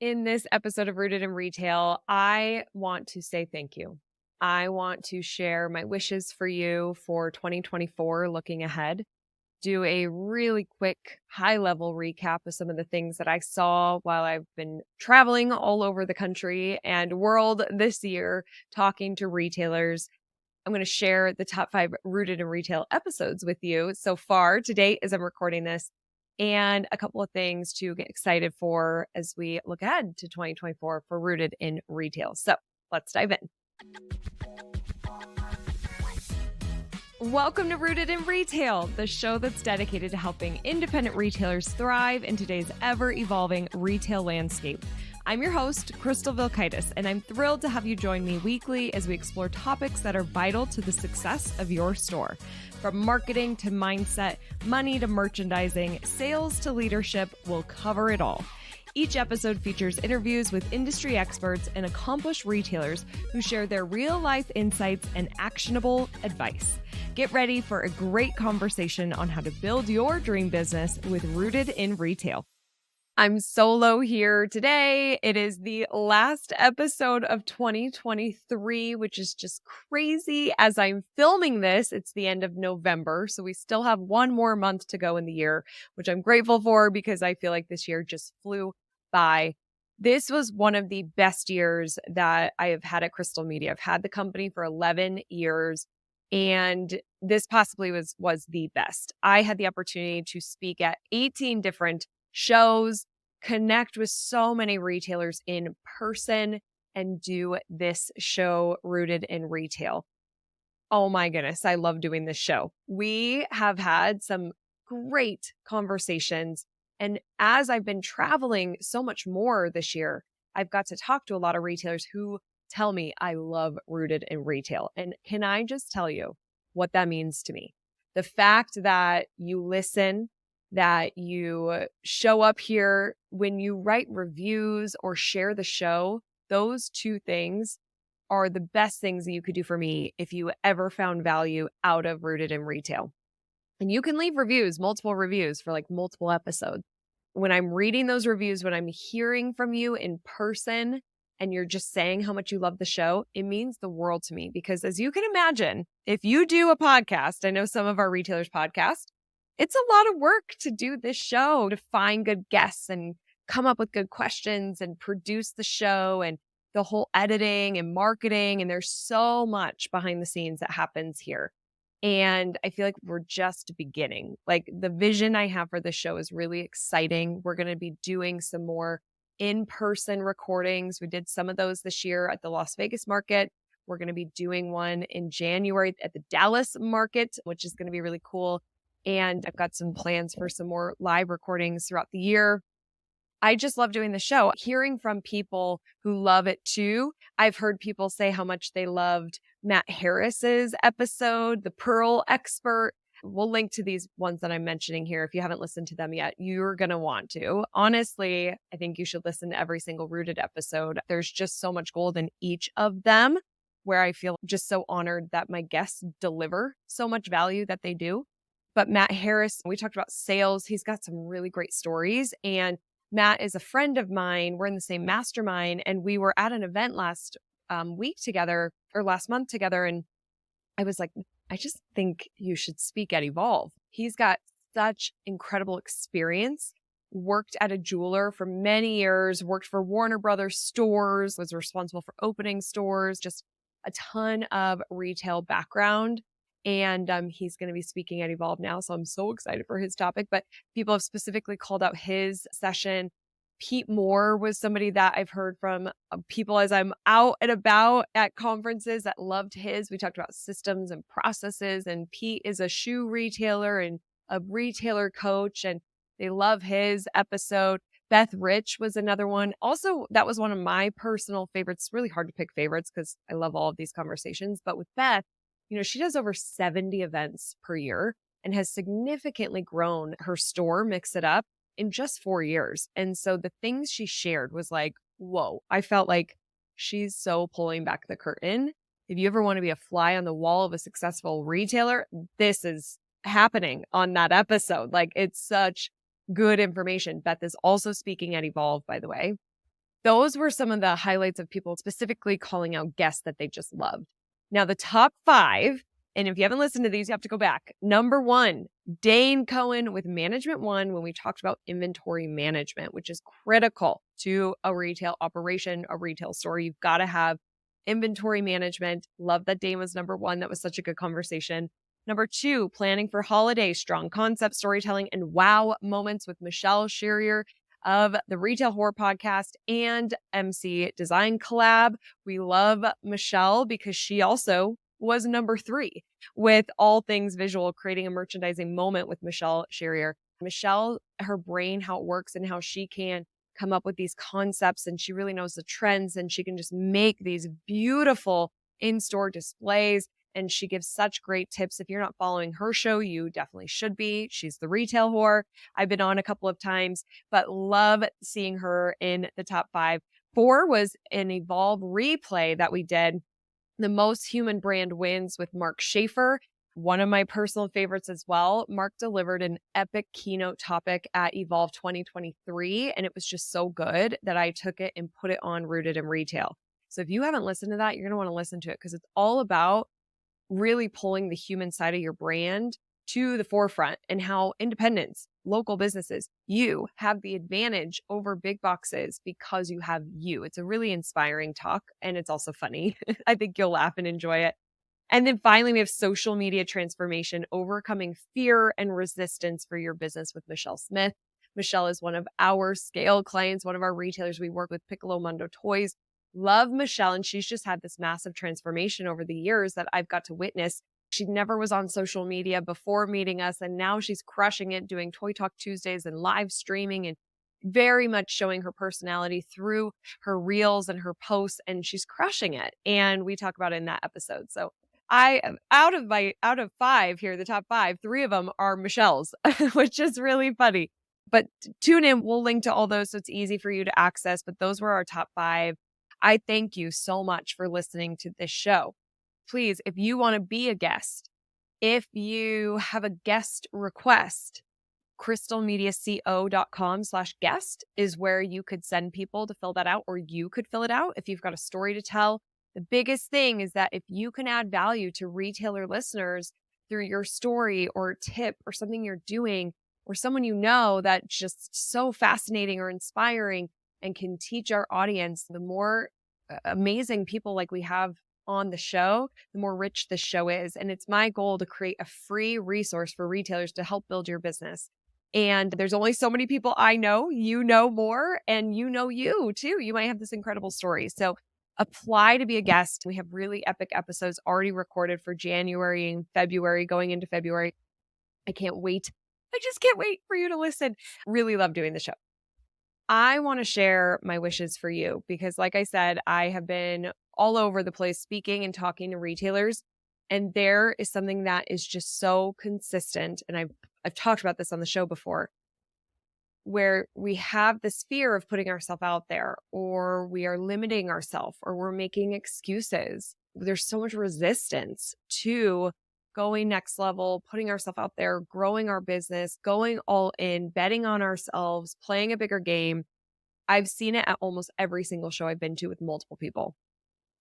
In this episode of Rooted in Retail, I want to say thank you. I want to share my wishes for you for 2024 looking ahead. Do a really quick high level recap of some of the things that I saw while I've been traveling all over the country and world this year, talking to retailers. I'm going to share the top 5 Rooted in Retail episodes with you so far to date as I'm recording this, and a couple of things to get excited for as we look ahead to 2024 for Rooted in Retail. So let's dive in. Welcome to Rooted in Retail, the show that's dedicated to helping independent retailers thrive in today's ever-evolving retail landscape. I'm your host, Crystal Vilkaitis, and I'm thrilled to have you join me weekly as we explore topics that are vital to the success of your store. From marketing to mindset, money to merchandising, sales to leadership, we'll cover it all. Each episode features interviews with industry experts and accomplished retailers who share their real-life insights and actionable advice. Get ready for a great conversation on how to build your dream business with Rooted in Retail. I'm solo here today. It is the last episode of 2023, which is just crazy. As I'm filming this, it's the end of November, so we still have one more month to go in the year, which I'm grateful for because I feel like this year just flew by. This was one of the best years that I have had at Crystal Media. I've had the company for 11 years, and this possibly was the best. I had the opportunity to speak at 18 different shows, connect with so many retailers in person, and do this show Rooted in Retail. Oh my goodness, I love doing this show. We have had some great conversations. And as I've been traveling so much more this year, I've got to talk to a lot of retailers who tell me I love Rooted in Retail. And can I just tell you what that means to me? The fact that you listen, that you show up here, when you write reviews or share the show, those two things are the best things that you could do for me if you ever found value out of Rooted in Retail. And you can leave reviews, multiple reviews for like multiple episodes. When I'm reading those reviews, when I'm hearing from you in person and you're just saying how much you love the show, it means the world to me. Because as you can imagine, if you do a podcast, I know some of our retailers podcast, it's a lot of work to do this show, to find good guests and come up with good questions and produce the show and the whole editing and marketing. And there's so much behind the scenes that happens here. And I feel like we're just beginning. Like the vision I have for the show is really exciting. We're going to be doing some more in-person recordings. We did some of those this year at the Las Vegas market. We're going to be doing one in January at the Dallas market, which is going to be really cool. And I've got some plans for some more live recordings throughout the year. I just love doing the show. Hearing from people who love it too. I've heard people say how much they loved Matt Harris's episode, the Pearl Expert. We'll link to these ones that I'm mentioning here. If you haven't listened to them yet, you're going to want to. Honestly, I think you should listen to every single Rooted episode. There's just so much gold in each of them where I feel just so honored that my guests deliver so much value that they do. But Matt Harris, we talked about sales. He's got some really great stories. And Matt is a friend of mine. We're in the same mastermind. And we were at an event last week together or last month together. And I was like, I just think you should speak at Evolve. He's got such incredible experience, worked at a jeweler for many years, worked for Warner Brothers stores, was responsible for opening stores, just a ton of retail background. And he's going to be speaking at Evolve now. So I'm so excited for his topic. But people have specifically called out his session. Pete Moore was somebody that I've heard from people as I'm out and about at conferences that loved his. We talked about systems and processes. And Pete is a shoe retailer and a retailer coach. And they love his episode. Beth Rich was another one. Also, that was one of my personal favorites. It's really hard to pick favorites because I love all of these conversations. But with Beth, she does over 70 events per year and has significantly grown her store, Mix It Up, in just 4 years. And so the things she shared was like, whoa, I felt like she's so pulling back the curtain. If you ever want to be a fly on the wall of a successful retailer, this is happening on that episode. Like, it's such good information. Beth is also speaking at Evolve, by the way. Those were some of the highlights of people specifically calling out guests that they just loved. Now, the top 5, and if you haven't listened to these, you have to go back. Number 1, Dane Cohen with Management One, when we talked about inventory management, which is critical to a retail operation, a retail store. You've got to have inventory management. Love that Dane was number 1. That was such a good conversation. Number 2, planning for holidays, strong concept storytelling, and wow moments with Michelle Sherrier of the Retail Horror Podcast and MC Design Collab. We love Michelle because she also was number 3 with all things visual, creating a merchandising moment with Michelle Sherrier. Michelle, her brain, how it works and how she can come up with these concepts, and she really knows the trends, and she can just make these beautiful in-store displays. And she gives such great tips. If you're not following her show, you definitely should be. She's the Retail Whore. I've been on a couple of times, but love seeing her in the top 5. 4 was an Evolve replay that we did. The Most Human Brand Wins with Mark Schaefer. One of my personal favorites as well. Mark delivered an epic keynote topic at Evolve 2023, and it was just so good that I took it and put it on Rooted in Retail. So if you haven't listened to that, you're going to want to listen to it because it's all about really pulling the human side of your brand to the forefront and how independents, local businesses, you have the advantage over big boxes because you have you. It's a really inspiring talk and it's also funny. I think you'll laugh and enjoy it. And then finally, we have social media transformation, overcoming fear and resistance for your business with Michelle Smith. Michelle is one of our scale clients, one of our retailers. We work with Piccolo Mundo Toys. Love Michelle, and she's just had this massive transformation over the years that I've got to witness. She never was on social media before meeting us, and now she's crushing it, doing Toy Talk Tuesdays and live streaming and very much showing her personality through her reels and her posts, and she's crushing it. And we talk about it in that episode. So I out of 5 here, the top 5, 3 of them are Michelle's, which is really funny. But tune in. We'll link to all those so it's easy for you to access. But those were our top 5. I thank you so much for listening to this show. Please, if you want to be a guest, if you have a guest request, crystalmediaco.com/guest is where you could send people to fill that out, or you could fill it out if you've got a story to tell. The biggest thing is that if you can add value to retailer listeners through your story or tip or something you're doing, or someone you know that's just so fascinating or inspiring and can teach our audience, the more amazing people like we have on the show, the more rich the show is. And it's my goal to create a free resource for retailers to help build your business. And there's only so many people I know. You know more, and you know you too. You might have this incredible story. So apply to be a guest. We have really epic episodes already recorded for January and February, going into February. I can't wait. I just can't wait for you to listen. Really love doing the show. I want to share my wishes for you because, like I said, I have been all over the place speaking and talking to retailers, and there is something that is just so consistent. And I've talked about this on the show before, where we have this fear of putting ourselves out there, or we are limiting ourselves, or we're making excuses. There's so much resistance to going next level, putting ourselves out there, growing our business, going all in, betting on ourselves, playing a bigger game. I've seen it at almost every single show I've been to with multiple people.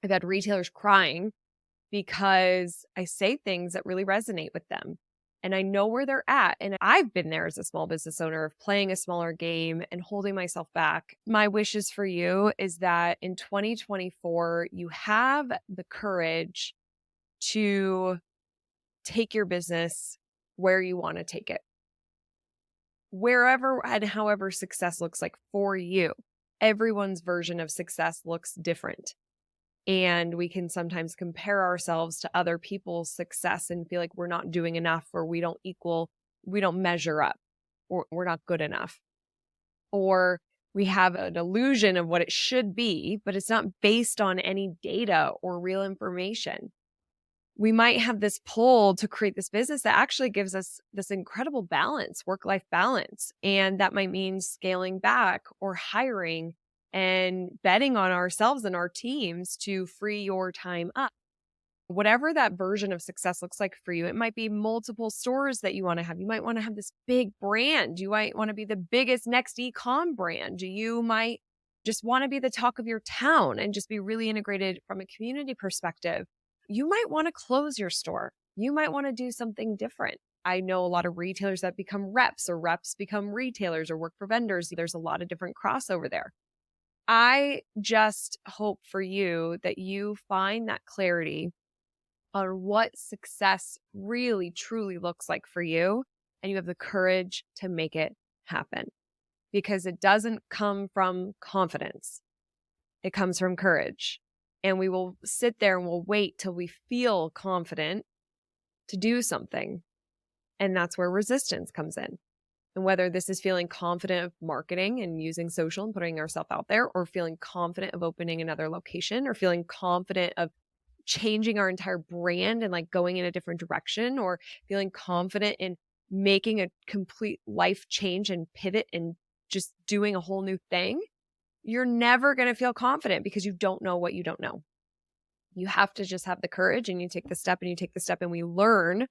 I've had retailers crying because I say things that really resonate with them. And I know where they're at. And I've been there as a small business owner of playing a smaller game and holding myself back. My wishes for you is that in 2024, you have the courage to take your business where you want to take it. Wherever and however success looks like for you. Everyone's version of success looks different. And we can sometimes compare ourselves to other people's success and feel like we're not doing enough, or we don't measure up, or we're not good enough. Or we have an illusion of what it should be, but it's not based on any data or real information. We might have this pull to create this business that actually gives us this incredible balance, work-life balance. And that might mean scaling back or hiring and betting on ourselves and our teams to free your time up. Whatever that version of success looks like for you, it might be multiple stores that you want to have. You might want to have this big brand. You might want to be the biggest next e-com brand. You might just want to be the talk of your town and just be really integrated from a community perspective, you might want to close your store. You might want to do something different. I know a lot of retailers that become reps, or reps become retailers, or work for vendors. There's a lot of different crossover there. I just hope for you that you find that clarity on what success really, truly looks like for you, and you have the courage to make it happen. Because it doesn't come from confidence. It comes from courage. And we will sit there and we'll wait till we feel confident to do something. And that's where resistance comes in. And whether this is feeling confident of marketing and using social and putting ourselves out there, or feeling confident of opening another location, or feeling confident of changing our entire brand and like going in a different direction, or feeling confident in making a complete life change and pivot and just doing a whole new thing, you're never going to feel confident because you don't know what you don't know. You have to just have the courage, and you take the step and you take the step, and we learn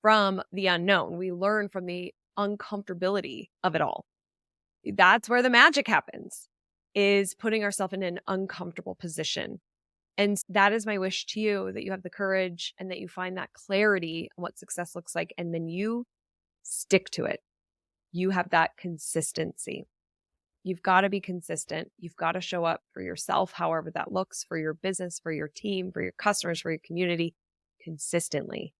from the unknown. We learn from the uncomfortability of it all. That's where the magic happens, is putting ourselves in an uncomfortable position. And that is my wish to you, that you have the courage and that you find that clarity on what success looks like, and then you stick to it. You have that consistency. You've got to be consistent. You've got to show up for yourself, however that looks, for your business, for your team, for your customers, for your community, consistently.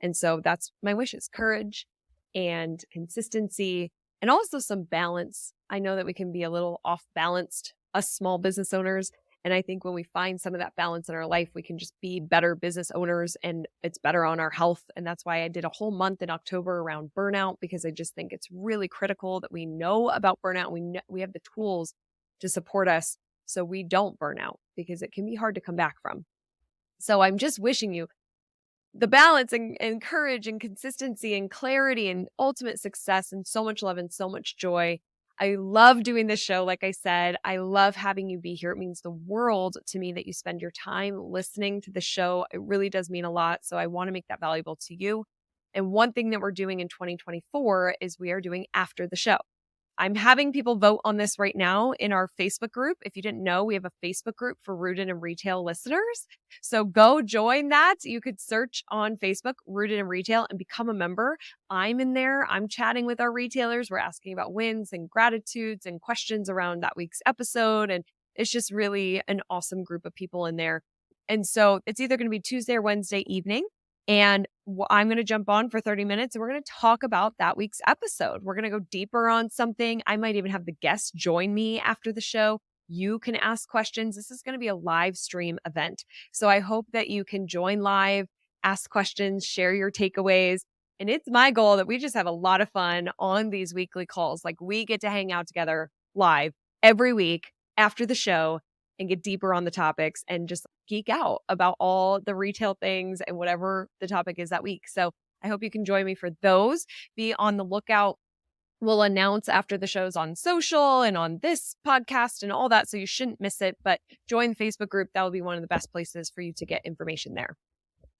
And so that's my wish, is courage and consistency, and also some balance. I know that we can be a little off balanced, us small business owners. And I think when we find some of that balance in our life, we can just be better business owners, and it's better on our health. And that's why I did a whole month in October around burnout, because I just think it's really critical that we know about burnout. We have the tools to support us so we don't burn out, because it can be hard to come back from. So I'm just wishing you the balance and courage and consistency and clarity and ultimate success, and so much love and so much joy. I love doing this show. Like I said, I love having you be here. It means the world to me that you spend your time listening to the show. It really does mean a lot. So I want to make that valuable to you. And one thing that we're doing in 2024 is we are doing after the show. I'm having people vote on this right now in our Facebook group. If you didn't know, we have a Facebook group for Rooted in Retail listeners. So go join that. You could search on Facebook, Rooted in Retail, and become a member. I'm in there. I'm chatting with our retailers. We're asking about wins and gratitudes and questions around that week's episode. And it's just really an awesome group of people in there. And so it's either going to be Tuesday or Wednesday evening. And I'm going to jump on for 30 minutes, and we're going to talk about that week's episode. We're going to go deeper on something. I might even have the guests join me after the show. You can ask questions. This is going to be a live stream event. So I hope that you can join live, ask questions, share your takeaways. And it's my goal that we just have a lot of fun on these weekly calls. Like, we get to hang out together live every week after the show and get deeper on the topics and just geek out about all the retail things and whatever the topic is that week. So I hope you can join me for those. Be on the lookout. We'll announce after the shows on social and on this podcast and all that, so you shouldn't miss it. But join the Facebook group. That will be one of the best places for you to get information there.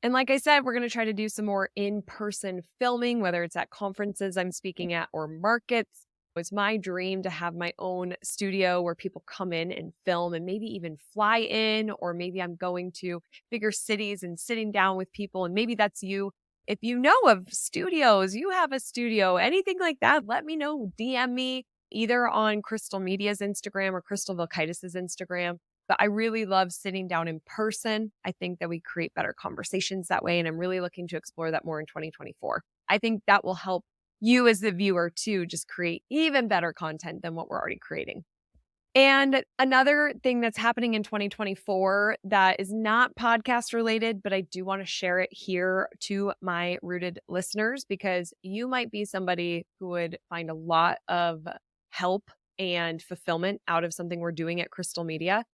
And like I said, we're going to try to do some more in-person filming, whether it's at conferences I'm speaking at or markets. It's my dream to have my own studio where people come in and film, and maybe even fly in, or maybe I'm going to bigger cities and sitting down with people. And maybe that's you. If you know of studios, you have a studio, anything like that, let me know. DM me either on Crystal Media's Instagram or Crystal Vilkaitis' Instagram. But I really love sitting down in person. I think that we create better conversations that way. And I'm really looking to explore that more in 2024. I think that will help you as the viewer to just create even better content than what we're already creating. And another thing that's happening in 2024 that is not podcast related, but I do want to share it here to my Rooted listeners, because you might be somebody who would find a lot of help and fulfillment out of something we're doing at Crystal Media.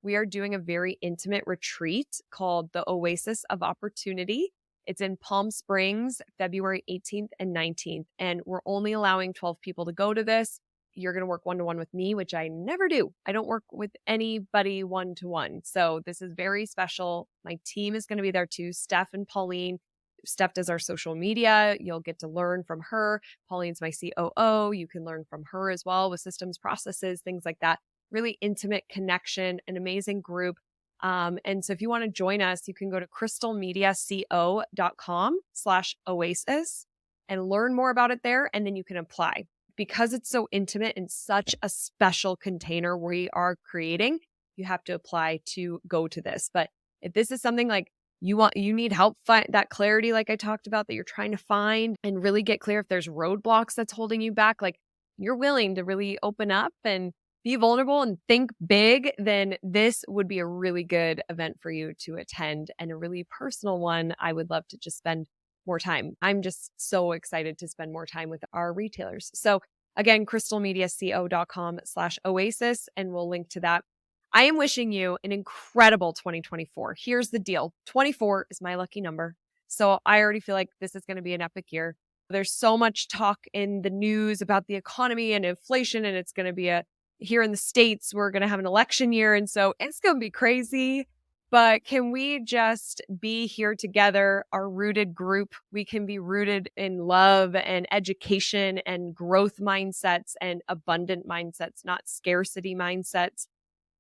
We are doing a very intimate retreat called the Oasis of Opportunity. It's in Palm Springs, February 18th and 19th, and we're only allowing 12 people to go to this. You're going to work one-to-one with me, which I never do. I don't work with anybody one-to-one. So this is very special. My team is going to be there too, Steph and Pauline. Steph does our social media. You'll get to learn from her. Pauline's my COO. You can learn from her as well with systems, processes, things like that. really intimate connection, an amazing group. And so if you want to join us, you can go to crystalmediaco.com/oasis and learn more about it there. And then you can apply. Because it's so intimate and such a special container we are creating, you have to apply to go to this. But if this is something like you need help find that clarity, like I talked about, that you're trying to find and really get clear if there's roadblocks that's holding you back, like you're willing to really open up and be vulnerable and think big, then this would be a really good event for you to attend, and a really personal one. I would love to just spend more time. I'm just so excited to spend more time with our retailers. So again, crystalmediaco.com/oasis, and we'll link to that. I am wishing you an incredible 2024. Here's the deal. 24 is my lucky number. So I already feel like this is going to be an epic year. There's so much talk in the news about the economy and inflation, and it's going to be here in the States, we're going to have an election year. And so it's going to be crazy. But can we just be here together, our rooted group? We can be rooted in love and education and growth mindsets and abundant mindsets, not scarcity mindsets.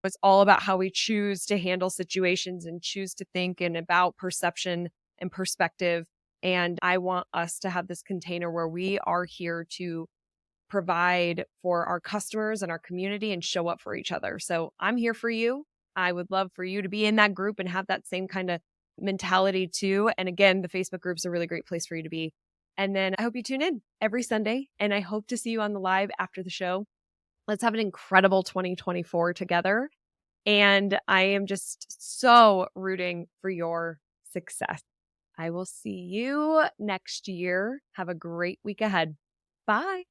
It's all about how we choose to handle situations and choose to think, and about perception and perspective. And I want us to have this container where we are here to provide for our customers and our community and show up for each other. So I'm here for you. I would love for you to be in that group and have that same kind of mentality too. And again, the Facebook group's a really great place for you to be. And then I hope you tune in every Sunday, and I hope to see you on the live after the show. Let's have an incredible 2024 together. And I am just so rooting for your success. I will see you next year. Have a great week ahead. Bye.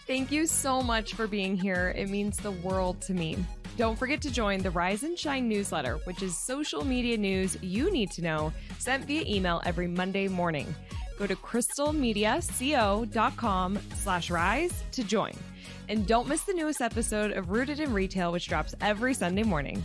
Thank you so much for being here. It means the world to me. Don't forget to join the Rise and Shine newsletter, which is social media news you need to know, sent via email every Monday morning. Go to crystalmediaco.com/rise to join. And don't miss the newest episode of Rooted in Retail, which drops every Sunday morning.